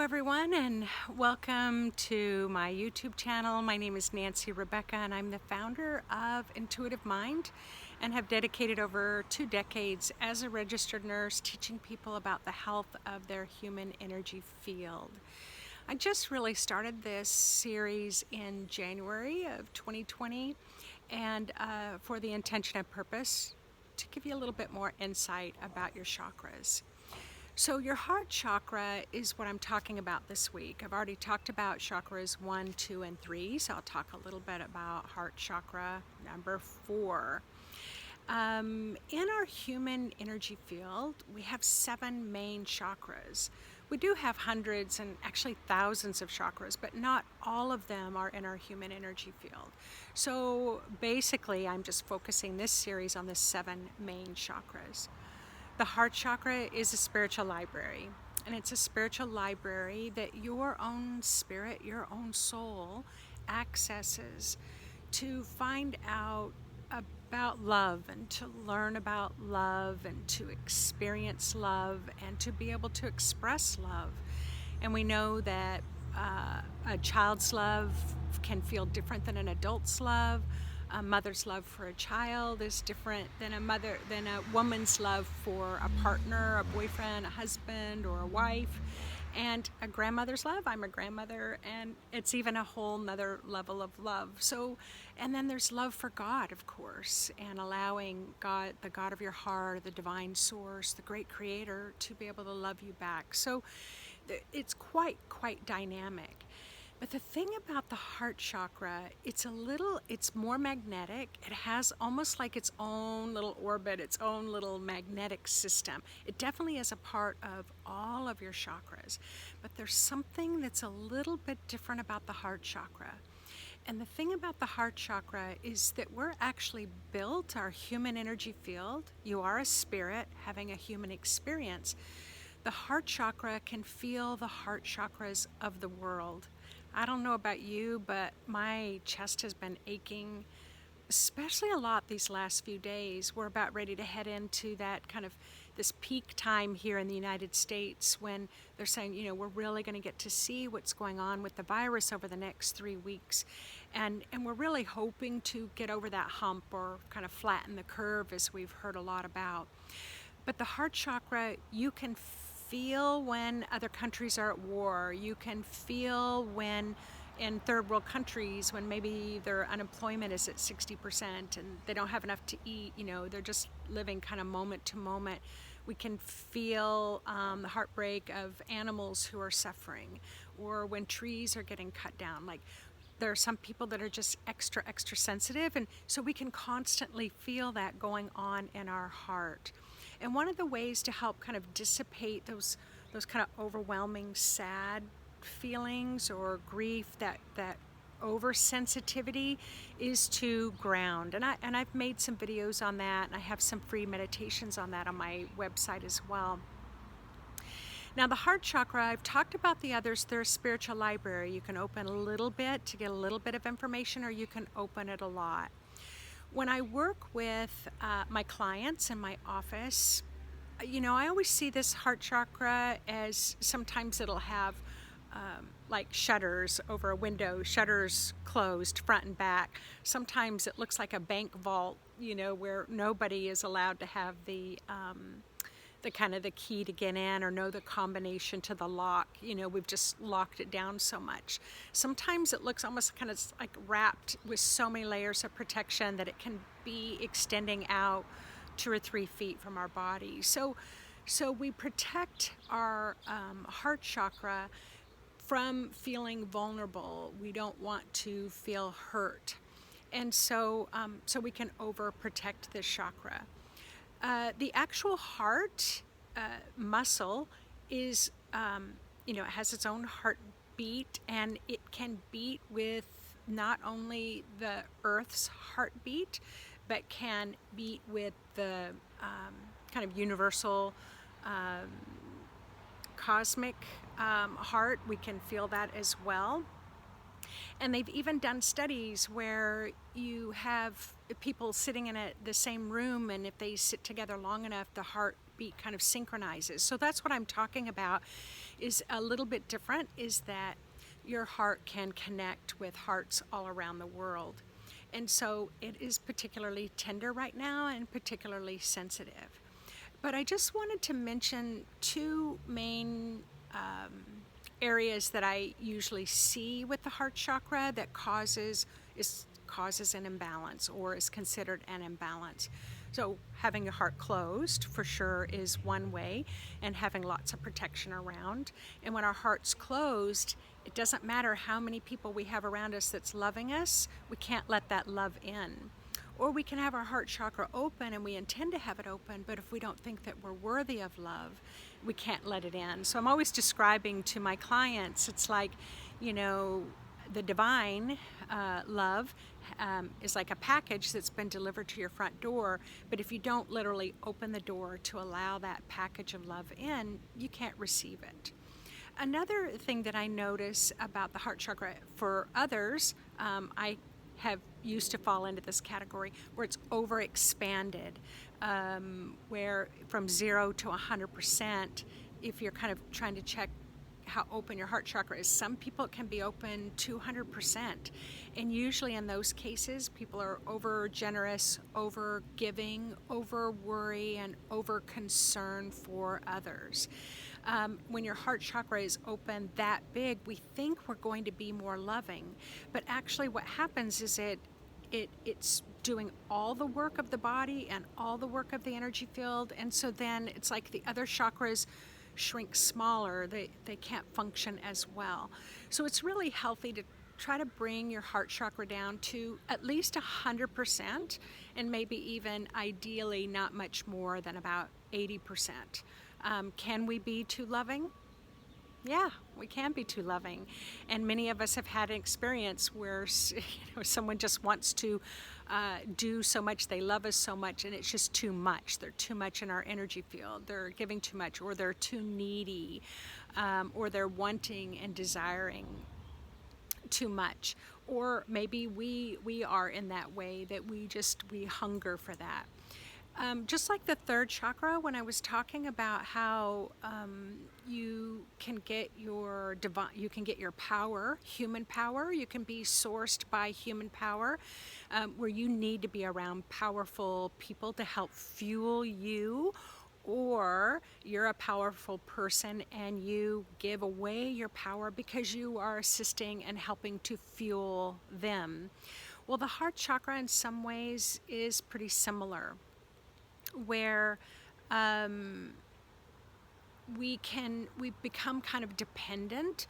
everyone, and welcome to my YouTube channel. My name is Nancy Rebecca, and I'm the founder of Intuitive Mind and have dedicated over 2 decades as a registered nurse teaching people about the health of their human energy field. I just really started this series in January of 2020 and for the intention and purpose to give you a little bit more insight about your chakras. So your heart chakra is what I'm talking about this week. I've already talked about chakras 1, 2, and 3, so I'll talk a little bit about heart chakra number 4. In our human energy field, we have 7 main chakras. We do have hundreds and actually thousands of chakras, but not all of them are in our human energy field. So basically, I'm just focusing this series on the 7 main chakras. The heart chakra is a spiritual library, and it's a spiritual library that your own spirit, your own soul accesses to find out about love and to learn about love and to experience love and to be able to express love. And we know that a child's love can feel different than an adult's love. A mother's love for a child is different than a woman's love for a partner, a boyfriend, a husband, or a wife. And a grandmother's love, I'm a grandmother, and it's even a whole nother level of love. So, and then there's love for God, of course, and allowing God, the God of your heart, the divine source, the great creator, to be able to love you back. So it's quite dynamic. But the thing about the heart chakra, it's more magnetic. It has almost like its own little orbit, its own little magnetic system. It definitely is a part of all of your chakras. But there's something that's a little bit different about the heart chakra. And the thing about the heart chakra is that we're actually built, our human energy field. You are a spirit having a human experience. The heart chakra can feel the heart chakras of the world. I don't know about you, but my chest has been aching, especially a lot these last few days. We're about ready to head into that kind of this peak time here in the United States when they're saying, we're really going to get to see what's going on with the virus over the next 3 weeks. And we're really hoping to get over that hump or kind of flatten the curve, as we've heard a lot about. But the heart chakra, you can feel when other countries are at war. You can feel when in third world countries, when maybe their unemployment is at 60% and they don't have enough to eat, they're just living kind of moment to moment. We can feel the heartbreak of animals who are suffering, or when trees are getting cut down. Like, there are some people that are just extra sensitive, and so we can constantly feel that going on in our heart. And one of the ways to help kind of dissipate those kind of overwhelming, sad feelings or grief, that oversensitivity, is to ground. And I've made some videos on that, and I have some free meditations on that on my website as well. Now, the heart chakra, I've talked about the others. They're a spiritual library. You can open a little bit to get a little bit of information, or you can open it a lot. When I work with my clients in my office, I always see this heart chakra as sometimes it'll have like shutters over a window, shutters closed front and back. Sometimes it looks like a bank vault, where nobody is allowed to have the kind of the key to get in or know the combination to the lock. We've just locked it down so much. Sometimes it looks almost kind of like wrapped with so many layers of protection that it can be extending out 2 or 3 feet from our body. So we protect our heart chakra from feeling vulnerable. We don't want to feel hurt. And so we can overprotect this chakra. The actual heart muscle is, it has its own heartbeat, and it can beat with not only the Earth's heartbeat, but can beat with the kind of universal cosmic heart. We can feel that as well. And they've even done studies where you have people sitting in the same room, and if they sit together long enough, the heart heartbeat kind of synchronizes. So that's what I'm talking about, is a little bit different, is that your heart can connect with hearts all around the world. And so it is particularly tender right now and particularly sensitive. But I just wanted to mention two main areas that I usually see with the heart chakra that causes an imbalance, or is considered an imbalance. So having your heart closed for sure is one way, and having lots of protection around. And when our heart's closed, it doesn't matter how many people we have around us that's loving us, we can't let that love in. Or we can have our heart chakra open, and we intend to have it open, but if we don't think that we're worthy of love, we can't let it in. So I'm always describing to my clients, it's like, the divine love is like a package that's been delivered to your front door, but if you don't literally open the door to allow that package of love in, you can't receive it. Another thing that I notice about the heart chakra for others, I have used to fall into this category where it's overexpanded, where from 0 to 100%, if you're kind of trying to check how open your heart chakra is, some people it can be open 200%. And usually in those cases, people are over generous, over giving, over worry, and over concern for others. When your heart chakra is open that big, we think we're going to be more loving, but actually what happens is it's doing all the work of the body and all the work of the energy field, and so then it's like the other chakras shrink smaller, they can't function as well. So it's really healthy to try to bring your heart chakra down to at least 100%, and maybe even ideally not much more than about 80%. Can we be too loving? Yeah, we can be too loving. And many of us have had an experience where someone just wants to do so much, they love us so much, and it's just too much. They're too much in our energy field. They're giving too much, or they're too needy, or they're wanting and desiring too much. Or maybe we are in that way, that we hunger for that. Just like the third chakra, when I was talking about how you can get your power, human power, you can be sourced by human power, where you need to be around powerful people to help fuel you, or you're a powerful person and you give away your power because you are assisting and helping to fuel them. Well, the heart chakra in some ways is pretty similar, where we become kind of dependent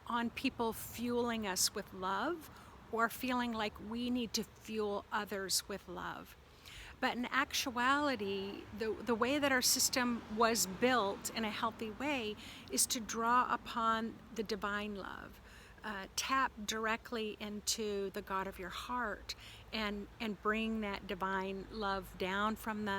on people fueling us with love, or feeling like we need to fuel others with love. But in actuality, the way that our system was built in a healthy way is to draw upon the divine love. Tap directly into the God of your heart, and bring that divine love down from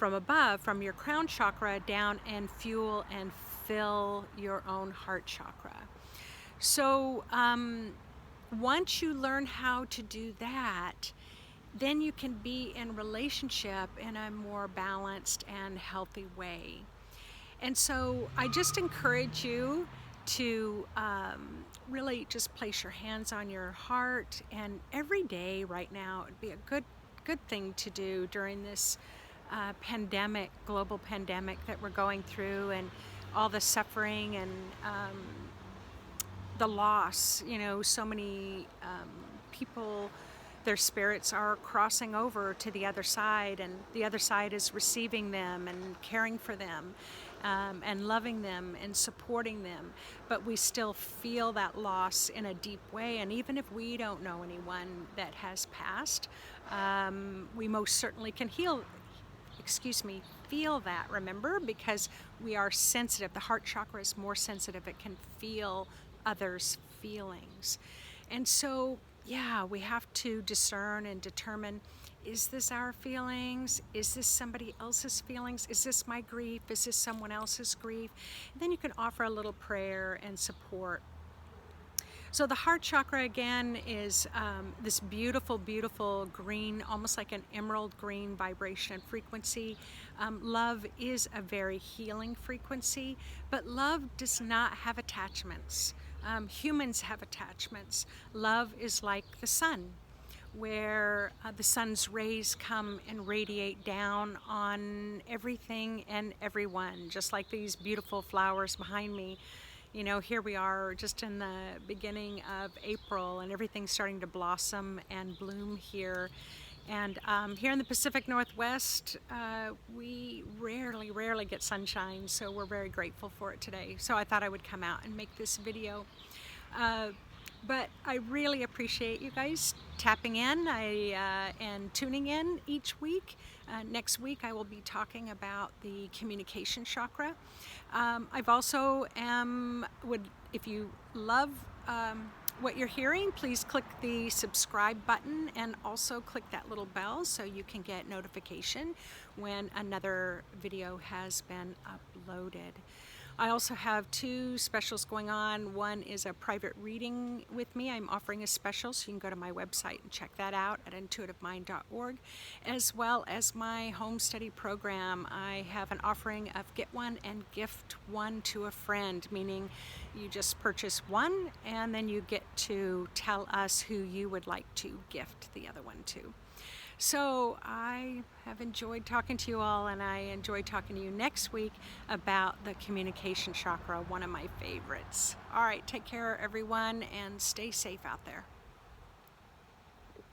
above, from your crown chakra down, and fuel and fill your own heart chakra. So once you learn how to do that, then you can be in relationship in a more balanced and healthy way. And so I just encourage you to really just place your hands on your heart, and every day right now it'd be a good thing to do during this global pandemic that we're going through, and all the suffering and the loss. So many people, their spirits are crossing over to the other side, and the other side is receiving them and caring for them, and loving them and supporting them. But we still feel that loss in a deep way, and even if we don't know anyone that has passed, we most certainly can feel that, remember, because we are sensitive. The heart chakra is more sensitive. It can feel others' feelings. And so, we have to discern and determine, is this our feelings? Is this somebody else's feelings? Is this my grief? Is this someone else's grief? And then you can offer a little prayer and support. So the heart chakra again is this beautiful, beautiful green, almost like an emerald green vibration and frequency. Love is a very healing frequency, but love does not have attachments. Humans have attachments. Love is like the sun, where the sun's rays come and radiate down on everything and everyone, just like these beautiful flowers behind me. You know, here we are just in the beginning of April and everything's starting to blossom and bloom here. And here in the Pacific Northwest, we rarely get sunshine, so we're very grateful for it today. So I thought I would come out and make this video. But I really appreciate you guys tapping in and tuning in each week. Next week I will be talking about the communication chakra. I've also if you love what you're hearing, please click the subscribe button and also click that little bell so you can get notification when another video has been uploaded. I also have two specials going on. One is a private reading with me. I'm offering a special, so you can go to my website and check that out at intuitivemind.org, as well as my home study program. I have an offering of get one and gift one to a friend, meaning you just purchase one and then you get to tell us who you would like to gift the other one to. So I have enjoyed talking to you all, and I enjoy talking to you next week about the communication chakra, one of my favorites. All right, take care everyone and stay safe out there.